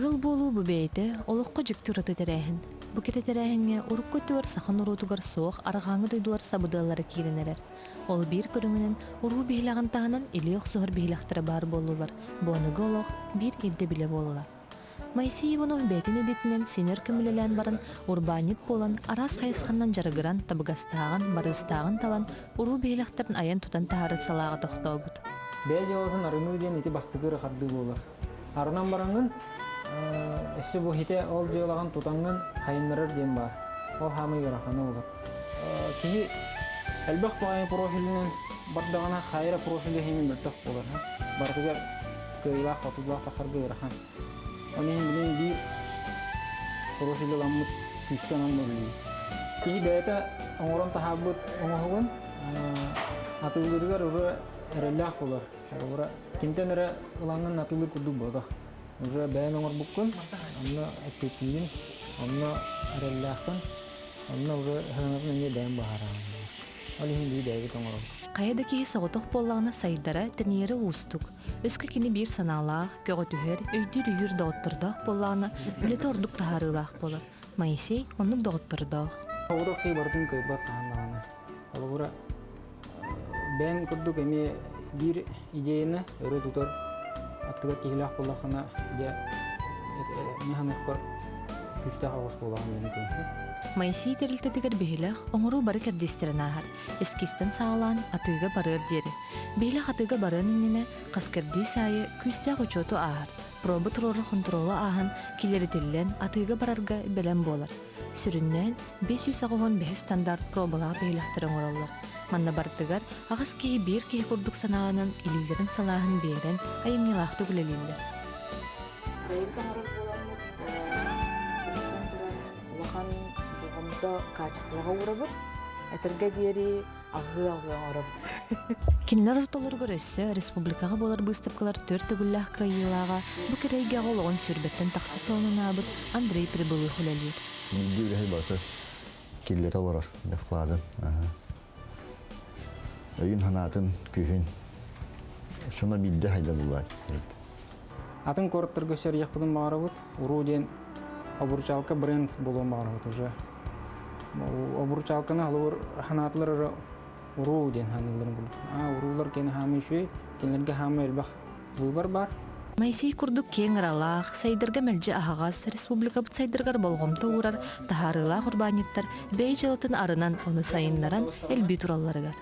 Ыгыл болуу бу бейте олоққа жүктүр аты терәһин. Бу кете терәһиңе урукка туар сахан урутугар соох арағаңы дойдулар сабыдалары кииренерер. Ол бир көрүңүнен уруу бихилаган таханан илиох сохор бихилактары бар болулар. Буаныгы олох бир илде биле болулар. Майси Иванов бәйтін едетінен сенер көмілелән барын урбанит болан арас қайысқаннан жарығыран табыгастағын, барыстағын талан уруу бейлақтарын аян тутан тахары салаға тоқтау бұд. Бәй жаласын арыны ден еті бастықыры қарды болар. Арынан бараңын, әсі бұл хите ол жалаған тутанғын хайынларыр ден бар. Ол хамай ғырақаны олар. Кейі әлбәқ бұғайын профилінен бардағана қайыра профилі хеймен біртіқ болар. Бардығар көйлақ, отызлақ тақырғы ғырақан. Onun bilen bir profili lamut küçükten anlamıyor. Ki beta orang tahabut orang atılırlar oraya relak olur. Oraya kimden oraya ulangan atılır kudu bodoh. Oraya bayan orang bukun, anna aktifin, anna relakkan, anna oraya hangatnya ni bayan baharan. Oleh ini dia itu orang. Qayadaki soğutuq bollağına sayıdara təniyeri uustuk. Өскө кини бир саналаах, көғөтүхер, өйдүр үйір доғыттырдақ боллағына үлеті ордук тахарылаах болар. Майсей оннук доғыттырдақ. Оғыдық кей бардың көйбат қағандағаны. Олығыра бән күрдік әме бір идеяны өрі тұтар аттығар кейлақ боллағына механық бар күстақ ағыз болағын ені. Майсей терилтетигер бихилах оңору бары кәрдестерін ағар. Эскистен сағалан атыға барыр дері. Бейлах атыға барын инене қаскерді сайы күстақ учету ағар. Пробы тұроры контролы ағын келерітелен атыға барарға білен болар. Сүріннен 500-5 стандарт пробалағы бейлақтырын оралар. Манна бартыгар ағыз кейі бір кейі құрдық санағынан илілерін салағын берен айымнелақты күлелілер. Качествоға урабыт, әтірге дері ағы-ағы урабыт. Кинлер ортолар көрөссө республикаға болар быстыпкалар 4 гүллах кайылаға бу керейге олоғын сүрбеттен тақсы соңын абыт Андрей Прибылы хүлелер. Билді үләхі басы келлері олар бәфқладын. Өйін ханатын күйін. Шона билді хайда бұлай. Атын корыттыр көсер яқпыдың бағарабыт, уру ден обурчалка бренд болуын бағарабыт уже. Обурчалканы алыр ханатылары уруу ден ханыларын бүлді. Уруулар кені хамы үшөй, кенлерге хамы әлбақ выбор бар. Майсей күрдік кең ыралақ, сайдырға мәлжі ағағас, республика бұт сайдырғар болғымты урар, тахарылақ урбаниттар, бей жылытын арынан оны сайынларан әлбей тураларығар.